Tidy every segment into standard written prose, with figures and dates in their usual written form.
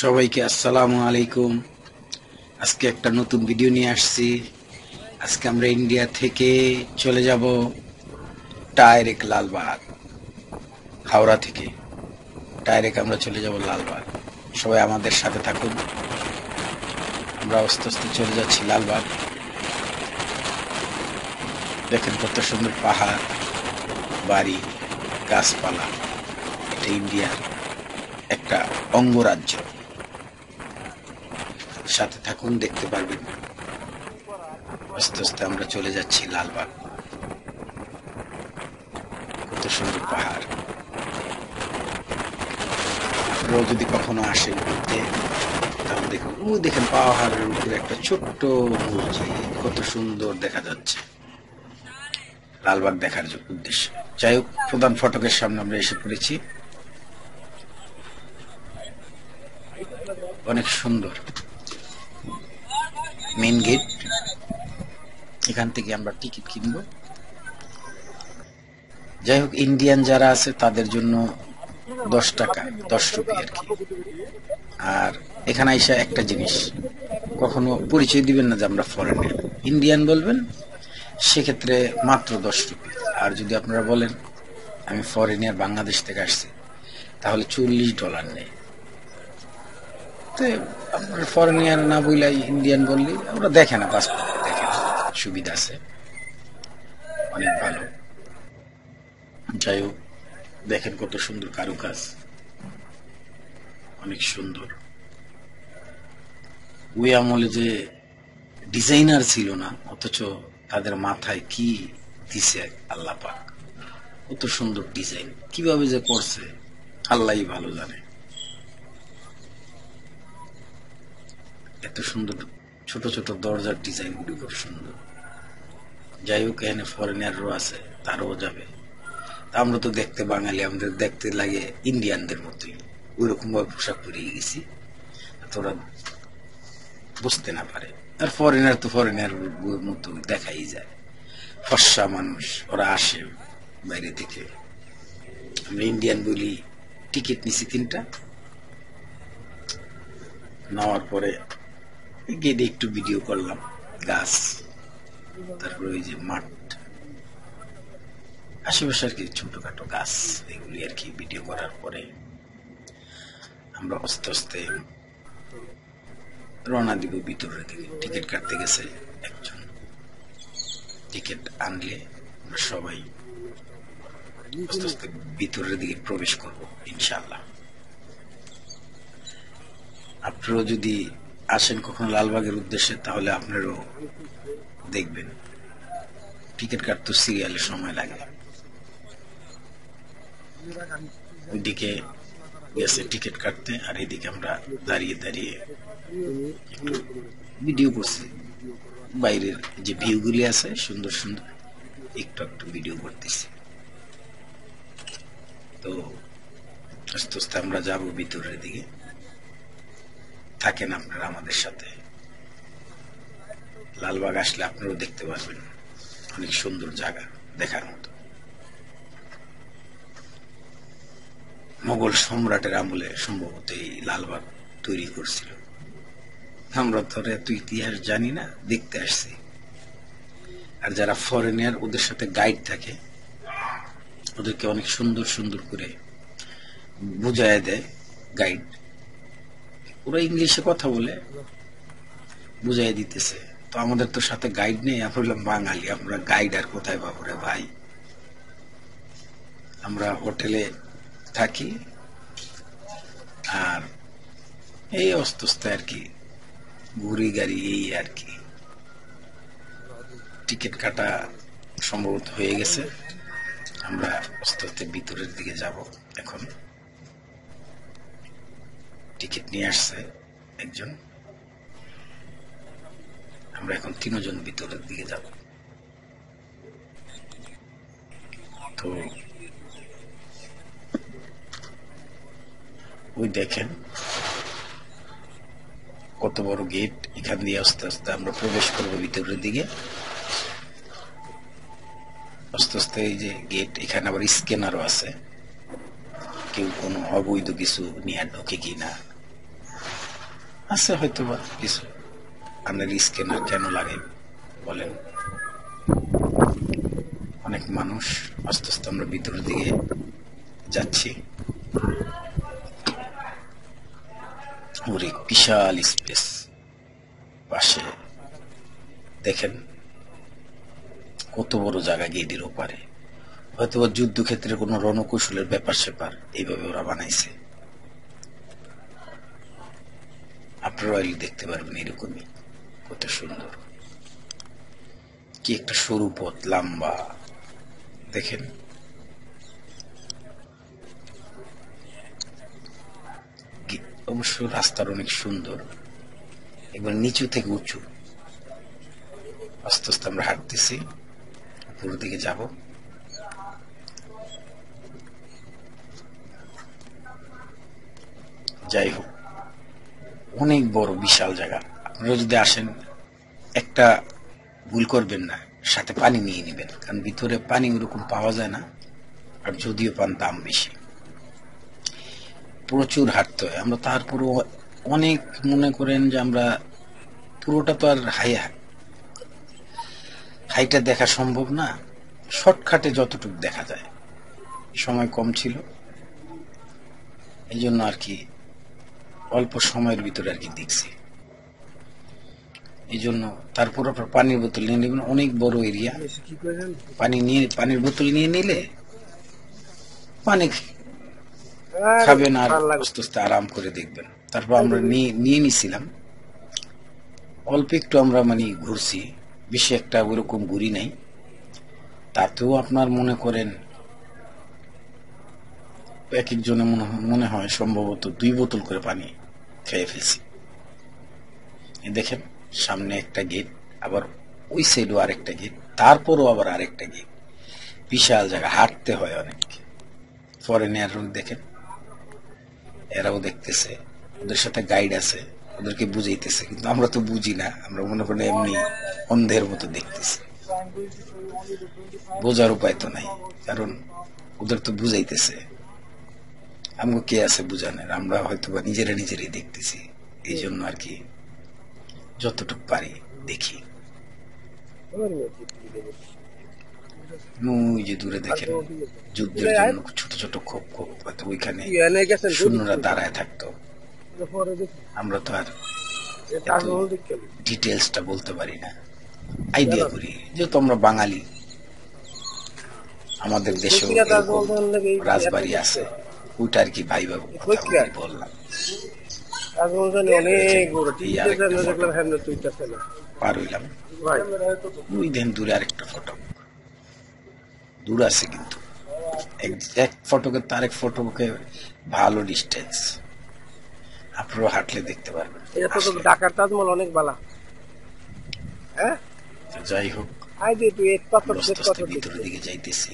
সবাইকে আসসালামু আলাইকুম। আজকে একটা নতুন ভিডিও নিয়ে আসছি। আজকে আমরা ইন্ডিয়া থেকে চলে যাব ডাইরেক্ট লালবাগ। হাওড়া থেকে ডাইরেক্ট আমরা চলে যাব লালবাগ। সবাই আমাদের সাথে থাকুন। আমরা আস্তে আস্তে চলে যাচ্ছি লালবাগ। দেখেন কত সুন্দর পাহাড়, বাড়ি, গাছপালা। এটা ইন্ডিয়ার একটা অঙ্গরাজ্য। সাথে থাকুন, দেখতে পারবেন। আস্তে আস্তে আমরা চলে যাচ্ছি লালবাগ। কত সুন্দর পাহাড়। আপনারাও যদি কখনো আসেন ঘুরতে, তাহলে দেখুন, দেখেন পাহাড়ের উপরে একটা ছোট্ট মসজিদ, কত সুন্দর দেখা যাচ্ছে। লালবাগ দেখার উদ্দেশ্যে যাই হোক, প্রধান ফটকের সামনে আমরা এসে পড়েছি। অনেক সুন্দর মেন গেট। এখান থেকে আমরা টিকিট কিনবো। যাই হোক, ইন্ডিয়ান যারা আছে তাদের জন্য 10 টাকা, 10 রুপি আর কি। আর এখানে এসে একটা জিনিস, কখনো পরিচয় দিবেন না যে আমরা ফরেনার, ইন্ডিয়ান বলবেন, সেক্ষেত্রে মাত্র 10 রুপি। আর যদি আপনারা বলেন আমি ফরেনার, বাংলাদেশ থেকে আসছি, তাহলে $40 নেই। তো আপনার ফরেনার না বললে ইন্ডিয়ান বললে ওরা দেখে না, পাসপোর্ট দেখে না। সুবিধা আছে, অনেক ভালো। যাই হোক, দেখেন কত সুন্দর কারুকাজ, অনেক সুন্দর। ওই আমলে যে ডিজাইনার ছিল না, অথচ তাদের মাথায় কি দিছে আল্লাহ পাক। কত সুন্দর ডিজাইন, কিভাবে যে করছে আল্লাহই ভালো জানে। এত সুন্দর ছোট ছোট দরজার ডিজাইন গুলি খুব সুন্দর। যাই হোক, এখানে ফরেনারও আছে, তারাও যাবে। আমরা তো দেখতে বাঙালি, আমাদের দেখতে লাগে ইন্ডিয়ানদের মতোই, ওইরকম ভাবে পোশাক পরিয়ে গেছি, তোরা বুঝতে না পারে। আর ফরেনার তো ফরেনার মতো দেখাই যায়, ফর্সা মানুষ, ওরা আসে বাইরে থেকে। আমরা ইন্ডিয়ান বলি। টিকিট নিছি 3টা। নেওয়ার পরে গেটে একটু ভিডিও করলাম, গাছ, তারপরে ওই যে মাঠ, আশেপাশে আর কি ছোটখাটো গাছ, এগুলি আর কি ভিডিও করার পরে আমরা আস্তে আস্তে রওনা দিব ভিতরের দিকে। টিকিট কাটতে গেছে একজন, টিকিট আনলে আমরা সবাই আস্তে আস্তে ভিতরের দিকে প্রবেশ করব ইনশাআল্লাহ। আপনারাও যদি আসেন কখনো লালবাগের উদ্দেশ্যে, তাহলে আপনারাও দেখবেন। টিকিট কাটতে সিরিয়ালে সময় লাগে। ওইদিকে গেছে টিকিট কাটতে, আর এদিকে আমরা দাঁড়িয়ে দাঁড়িয়ে একটু ভিডিও করছি। বাইরের যে ভিউগুলি আছে সুন্দর সুন্দর, একটু একটু ভিডিও করতেছি। তো আস্তে আস্তে আমরা যাব ভিতরের দিকে। থাকেন আপনারা আমাদের সাথে। লালবাগ আসলে আপনারাও দেখতে পারবেন, অনেক সুন্দর জায়গা দেখার মতো। মোগল সম্রাটের আমলে সম্ভবত এই লালবাগ তৈরি করছিল। আমরা তো এত ইতিহাস জানি না, দেখতে আসছি। আর যারা ফরেনার, ওদের সাথে গাইড থাকে, ওদেরকে অনেক সুন্দর সুন্দর করে বুঝায় দেয় গাইড। ওরা ইংলিশে কথা বলে বুঝাই দিতেছে। তো আমাদের তো সাথে গাইড নেই, আমরা হলাম বাঙালি, আমরা গাইড আর কোথায় পাবো রে ভাই। আমরা হোটেলে থাকি, আর এই আস্তে আস্তে আর কি ঘুরি গাড়ি, এই আর কি। টিকিট কাটা সম্ভবত হয়ে গেছে। আমরা আস্তে আস্তে ভিতরের দিকে যাব। এখন টিকিট নিয়ে আসছে একজন, আমরা এখন 3 জন ভিতরের দিকে যাব। তো ওই দেখেন কত বড় গেট। এখান দিয়ে আস্তে আস্তে আমরা প্রবেশ করবো ভিতরের দিকে। আস্তে আস্তে এই যে গেট, এখানে আবার স্ক্যানারও আছে, কেউ কোনো অবৈধ কিছু নিয়ে ঢোকে কিনা আছে হয়তো বা কিছু। আপনার রিস্কে না কেন লাগে বলেন? অনেক মানুষ। আস্তে আস্তে আমরা ভিতরের দিকে যাচ্ছি। ওরে বিশাল স্পেস। পাশে দেখেন কত বড় জায়গা গেটের ওপারে। হয়তো যুদ্ধক্ষেত্রে কোনো রণকৌশলের ব্যাপার স্যাপার এইভাবে ওরা বানাইছে। আপনারা দেখতে পারবেন এরকমই কত সুন্দর। কি একটা সরু পথ, লম্বা। দেখেন অবশ্য রাস্তার অনেক সুন্দর, এবার নিচু থেকে উঁচু। আস্তে আস্তে আমরা হাঁটতেছি, উপর দিকে যাব। যাই হোক, অনেক বড় বিশাল জায়গা। আপনারা যদি আসেন একটা ভুল করবেন না, সাথে পানি নিয়ে নেবেন, কারণ ভিতরে পানি ওরকম পাওয়া যায় না, আর যদিও পান দাম বেশি। প্রচুর হাঁটতে হয়। আমরা তারপরও অনেক মনে করেন যে আমরা পুরোটা তো আর হাইটা দেখা সম্ভব না, শর্টকাটে যতটুকু দেখা যায়। সময় কম ছিল, এই জন্য আর কি অল্প সময়ের ভিতরে আর কি দেখছি। এই জন্য তারপর আপনার পানির বোতল নিয়ে নেবেন, অনেক বড় এরিয়া। পানির বোতল নিয়ে নিলে পানি খাবেন আর আস্তে আস্তে আরাম করে দেখবেন। তারপর আমরা নিয়ে নিছিলাম অল্প একটু। আমরা মানে ঘুরছি, বেশি একটা ওরকম ঘুরি নাই। তাতেও আপনার মনে করেন এক একজনে মনে হয় সম্ভবত 2 বোতল করে পানি খেয়ে ফেলছি। দেখেন সামনে একটা গেট, আবার ওই সাইডও আরেকটা গেট, তারপরও আবার আরেকটা গেট। বিশাল জায়গা, হাঁটতে হয় অনেক। ফরেনার দেখেন, এরাও দেখতেছে, ওদের সাথে গাইড আছে, ওদেরকে বুঝাইতেছে, কিন্তু আমরা তো বুঝি না। আমরা মনে করি এমনি অন্ধের মতো দেখতেছি, বোঝার উপায় তো নাই, কারণ ওদের তো বুঝাইতেছে। আমাকে কে আছে বুঝানোর? আমরা হয়তো বা নিজেরাই দেখতেছি। এই জন্য আর কি যতটুকু পারি দেখি। ওই যে দূরে দেখেন যুদ্ধের জন্য ছোট ছোট খোপ খোপ, হয়তো ওইখানে সৈন্যরা দাঁড়ায় থাকতো। আমরা তো আর ডিটেলসটা বলতে পারি না, আইডিয়া করি, যেহেতু আমরা বাঙালি। আমাদের দেশেও রাজবাড়ি আছে, ওইটা আর কি ভাই বাবু বললাম। পার হইলাম, ওই দেন দূরে আরেকটা ফটো। দূর আছে কিন্তু এক ফটোকে তার এক ফটোকে ভালো ডিস্টেন্স। আপনারা হাঁটলে দেখতে পারবেন। ঢাকার তাজমহল অনেক ভালো। যাই হোক, ভিতরের দিকে যাইতেছি।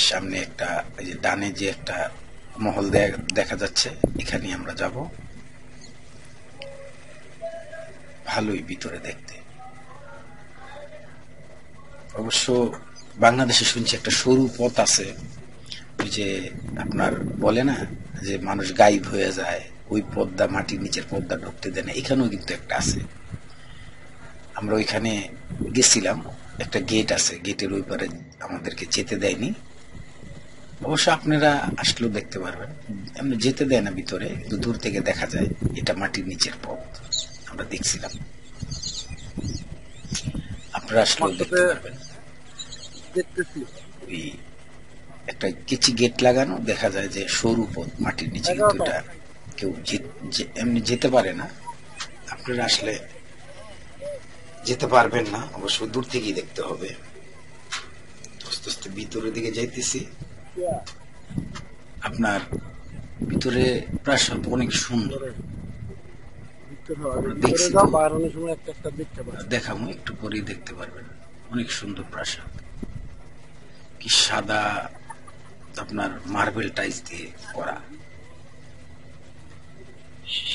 সামনে একটা এই যে ডানে যে একটা মহল দেখা যাচ্ছে, এখানে আমরা যাব। ভালোই ভিতরে দেখতে। অবশ্য বাংলাদেশে শুনছি একটা সরু পথ আছে, ওই যে আপনার বলে না যে মানুষ গায়েব হয়ে যায়, ওই পদ্মা, মাটির নিচের পদ্মা ঢুকতে দেয় না, এখানেও কিন্তু একটা আছে। আমরা ওইখানে গেছিলাম, একটা গেট আছে, গেটের ওই পারে আমাদেরকে যেতে দেয়নি। অবশ্য আপনারা আসলেও দেখতে পারবেন, এমনি যেতে দেয় না ভিতরে, কিন্তু দূর থেকে দেখা যায় এটা মাটির নিচের পথ। আমরা দেখছিলাম, আপনারা আসলেও দেখতে পারবেন। ওই একটা কিছু গেট লাগানো, দেখা যায় যে সরু পথ মাটির নিচে, কিন্তু এটা কেউ এমনি যেতে পারে না। আপনারা আসলে যেতে পারবেন না, অবশ্য দূর থেকেই দেখতে হবে। আস্তে আস্তে ভিতরের দিকে যাইতেছি। আপনার ভিতরে প্রাসাদ অনেক সুন্দর, দেখাবো একটু পরেই দেখতে পারবেন। অনেক সুন্দর প্রাসাদ, কি সাদা আপনার মার্বেল টাইলস দিয়ে করা।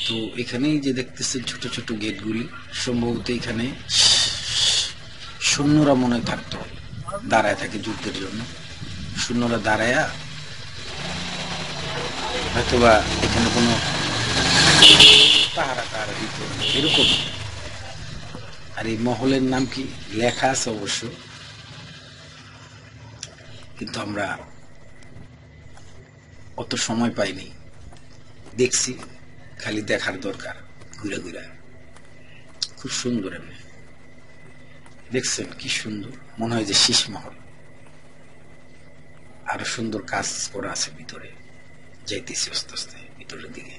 তো এখানেই যে দেখতেছেন ছোট ছোট গেটগুলি, সম্ভবত এখানে সৈন্যরা মনে থাকতো, দাঁড়ায় থাকে যুদ্ধের জন্য। সৈন্যরা দাঁড়ায়া হয়তোবা এখানে কোনো পাহারা টাহারা দিত এরকম। আর এই মহলের নাম কি লেখা আছে অবশ্য, কিন্তু আমরা অত সময় পাইনি। দেখছি, খালি দেখার দরকার ঘুরে ঘুরে। খুব সুন্দর এমনি, দেখছেন কি সুন্দর, মনে হয় যে শীষমহল। আরো সুন্দর কাজ করা আছে ভিতরে, যাইতেছি আস্তে আস্তে ভিতরের দিকে।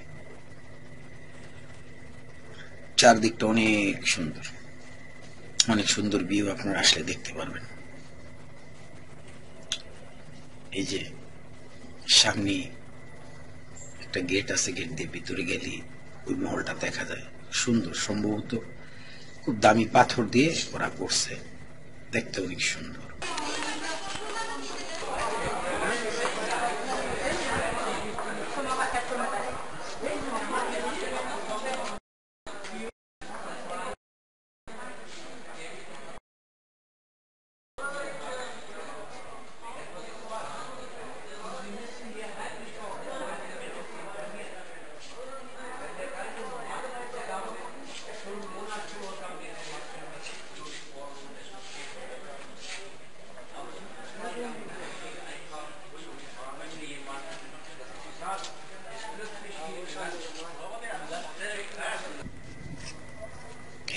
চারদিকটা অনেক সুন্দর, অনেক সুন্দর ভিউ, আপনারা আসলে দেখতে পারবেন। এই যে সামনে একটা গেট আছে, গেট দিয়ে ভিতরে গেলে ওই মহলটা দেখা যায়। সুন্দর, সম্ভবত খুব দামি পাথর দিয়ে ওরা করছে, দেখতে অনেক সুন্দর।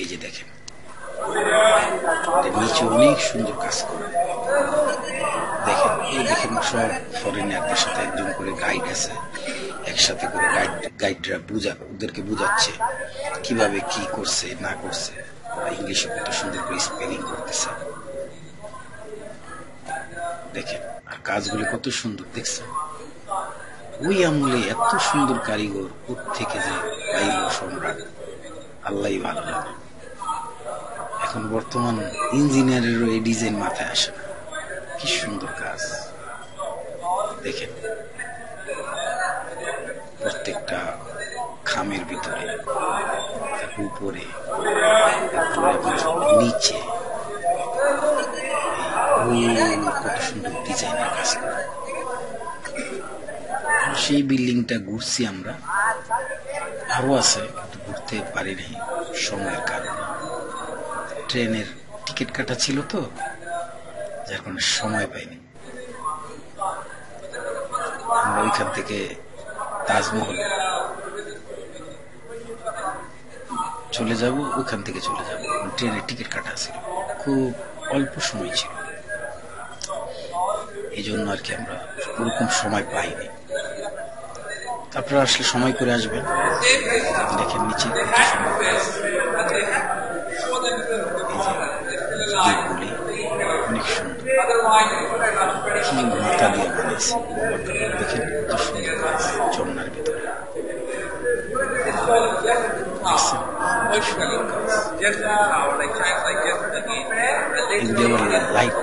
এই যে দেখেন, নিচে অনেক সুন্দর কাজ করে। দেখেন, এই দেখেন সব ফরেনারদের সাথে একজন করে গাইড আছে, একসাথে করে গাইডরা ওদেরকে বুঝাচ্ছে কিভাবে কি করছে না করছে। ওরা ইংলিশে কত সুন্দর করে স্পেলিং করতেছে, দেখেন। আর কাজগুলো কত সুন্দর, দেখছেন? ওই আমলে এত সুন্দর কারিগর থেকে যে পাইল সম্রাট, আল্লাহ ভালো জানে। এখন বর্তমান ইঞ্জিনিয়ারেরও এই ডিজাইন মাথায় আসে না। কি সুন্দর কাজ, দেখেন। প্রত্যেকটা খামের ভিতরে, উপরে, নিচে কত সুন্দর ডিজাইনের কাজ করে। সেই বিল্ডিংটা ঘুরছি আমরা, আরো আছে কিন্তু ঘুরতে পারি নাই সময়ের কারণে। ট্রেনের টিকিট কাটা ছিল তো, যার কারণে সময় পাইনি। আমরা ওইখান থেকে তাজমহল চলে যাব, ওইখান থেকে চলে যাব। ট্রেনের টিকিট কাটা ছিল, খুব অল্প সময় ছিল, এই জন্য আর কি আমরা ওরকম সময় পাইনি। আপনারা আসলে সময় করে আসবেন। দেখেন নিচে কত সুন্দর কাজ, গেটগুলি অনেক সুন্দর, কি মাথা দিয়ে বানিয়েছে। দেখেন কত সুন্দর কাজ ঝর্ণার ভিতরে, লাইট